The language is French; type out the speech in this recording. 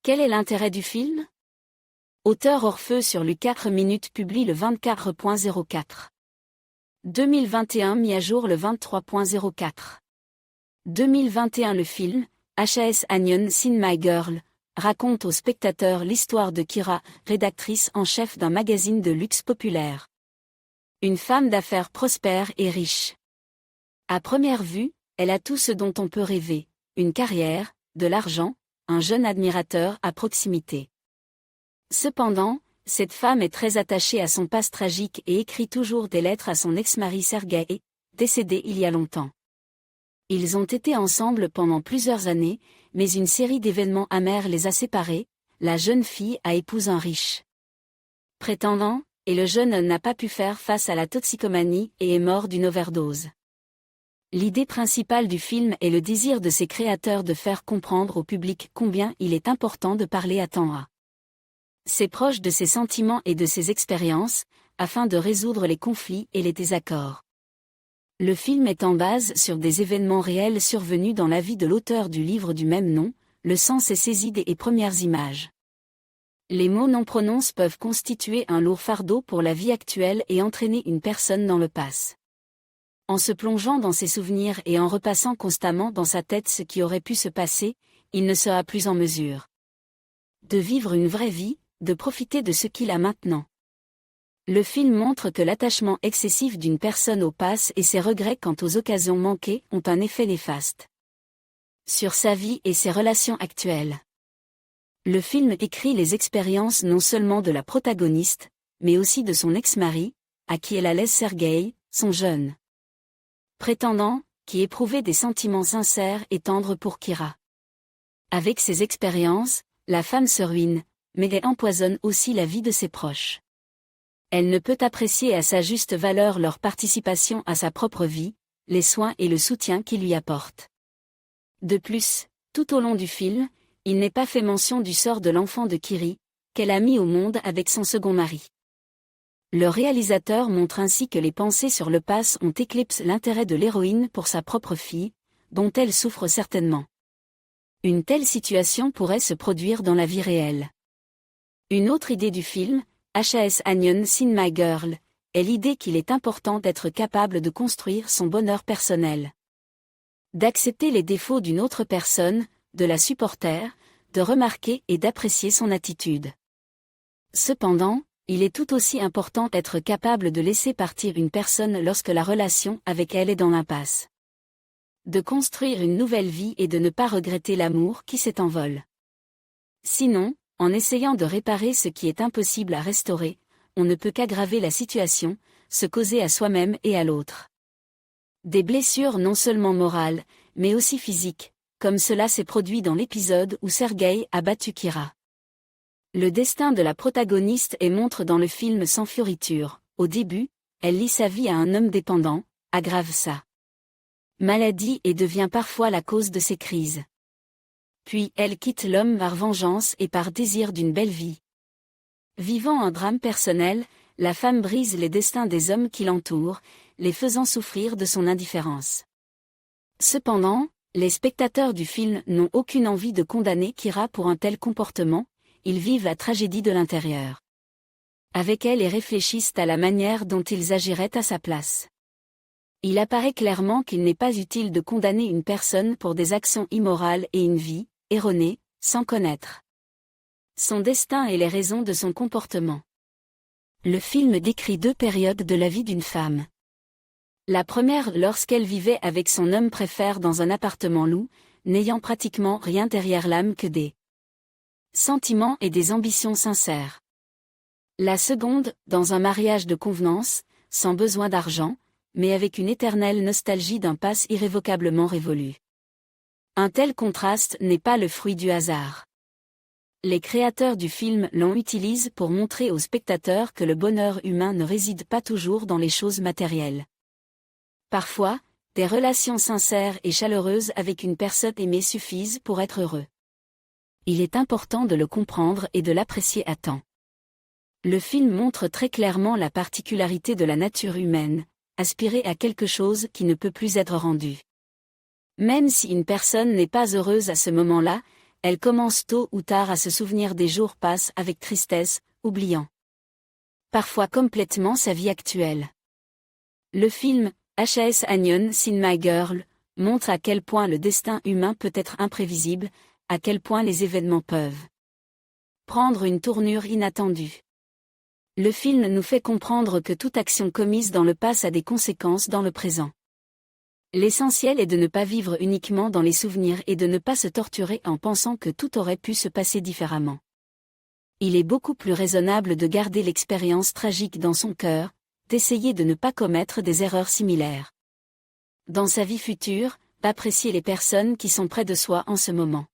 Quel est l'intérêt du film? Auteur Orpheu sur Lu4 Minutes publie le 24.04. 2021 mis à jour le 23.04. 2021 Le film, H.A.S. Onion Seen My Girl, raconte aux spectateurs l'histoire de Kira, rédactrice en chef d'un magazine de luxe populaire. Une femme d'affaires prospère et riche. À première vue, elle a tout ce dont on peut rêver, une carrière, de l'argent, un jeune admirateur à proximité. Cependant, cette femme est très attachée à son passé tragique et écrit toujours des lettres à son ex-mari Sergueï, décédé il y a longtemps. Ils ont été ensemble pendant plusieurs années, mais une série d'événements amers les a séparés. La jeune fille a épousé un riche prétendant, et le jeune homme n'a pas pu faire face à la toxicomanie et est mort d'une overdose. L'idée principale du film est le désir de ses créateurs de faire comprendre au public combien il est important de parler à temps à ses proches de ses sentiments et de ses expériences, afin de résoudre les conflits et les désaccords. Le film est en base sur des événements réels survenus dans la vie de l'auteur du livre du même nom. Le sens est saisi des premières images. Les mots non prononcés peuvent constituer un lourd fardeau pour la vie actuelle et entraîner une personne dans le passé. En se plongeant dans ses souvenirs et en repassant constamment dans sa tête ce qui aurait pu se passer, il ne sera plus en mesure de vivre une vraie vie, de profiter de ce qu'il a maintenant. Le film montre que l'attachement excessif d'une personne au passé et ses regrets quant aux occasions manquées ont un effet néfaste sur sa vie et ses relations actuelles. Le film écrit les expériences non seulement de la protagoniste, mais aussi de son ex-mari, à qui elle a laissé Sergueï, son jeune prétendant, qui éprouvait des sentiments sincères et tendres pour Kira. Avec ses expériences, la femme se ruine, mais elle empoisonne aussi la vie de ses proches. Elle ne peut apprécier à sa juste valeur leur participation à sa propre vie, les soins et le soutien qu'ils lui apportent. De plus, tout au long du film, il n'est pas fait mention du sort de l'enfant de Kiri, qu'elle a mis au monde avec son second mari. Le réalisateur montre ainsi que les pensées sur le passé ont éclipsé l'intérêt de l'héroïne pour sa propre fille, dont elle souffre certainement. Une telle situation pourrait se produire dans la vie réelle. Une autre idée du film, H.A.S. Onion Seen My Girl, est l'idée qu'il est important d'être capable de construire son bonheur personnel. D'accepter les défauts d'une autre personne, de la supporter, de remarquer et d'apprécier son attitude. Cependant, il est tout aussi important d'être capable de laisser partir une personne lorsque la relation avec elle est dans l'impasse. De construire une nouvelle vie et de ne pas regretter l'amour qui s'est envolé. Sinon, en essayant de réparer ce qui est impossible à restaurer, on ne peut qu'aggraver la situation, se causer à soi-même et à l'autre des blessures non seulement morales, mais aussi physiques, comme cela s'est produit dans l'épisode où Sergueï a battu Kira. Le destin de la protagoniste est montré dans le film sans fioriture. Au début, elle lie sa vie à un homme dépendant, aggrave sa maladie et devient parfois la cause de ses crises. Puis elle quitte l'homme par vengeance et par désir d'une belle vie. Vivant un drame personnel, la femme brise les destins des hommes qui l'entourent, les faisant souffrir de son indifférence. Cependant, les spectateurs du film n'ont aucune envie de condamner Kira pour un tel comportement, ils vivent la tragédie de l'intérieur. Avec elle et réfléchissent à la manière dont ils agiraient à sa place. Il apparaît clairement qu'il n'est pas utile de condamner une personne pour des actions immorales et une vie, erronée, sans connaître son destin et les raisons de son comportement. Le film décrit deux périodes de la vie d'une femme. La première lorsqu'elle vivait avec son homme préféré dans un appartement loup, n'ayant pratiquement rien derrière l'âme que des sentiments et des ambitions sincères. La seconde, dans un mariage de convenance, sans besoin d'argent, mais avec une éternelle nostalgie d'un passé irrévocablement révolu. Un tel contraste n'est pas le fruit du hasard. Les créateurs du film l'ont utilisé pour montrer aux spectateurs que le bonheur humain ne réside pas toujours dans les choses matérielles. Parfois, des relations sincères et chaleureuses avec une personne aimée suffisent pour être heureux. Il est important de le comprendre et de l'apprécier à temps. Le film montre très clairement la particularité de la nature humaine, aspirer à quelque chose qui ne peut plus être rendu. Même si une personne n'est pas heureuse à ce moment-là, elle commence tôt ou tard à se souvenir des jours passés avec tristesse, oubliant parfois complètement sa vie actuelle. Le film H.A.S. Onion Sin My Girl montre à quel point le destin humain peut être imprévisible, à quel point les événements peuvent prendre une tournure inattendue. Le film nous fait comprendre que toute action commise dans le passé a des conséquences dans le présent. L'essentiel est de ne pas vivre uniquement dans les souvenirs et de ne pas se torturer en pensant que tout aurait pu se passer différemment. Il est beaucoup plus raisonnable de garder l'expérience tragique dans son cœur, d'essayer de ne pas commettre des erreurs similaires. Dans sa vie future, d'apprécier les personnes qui sont près de soi en ce moment.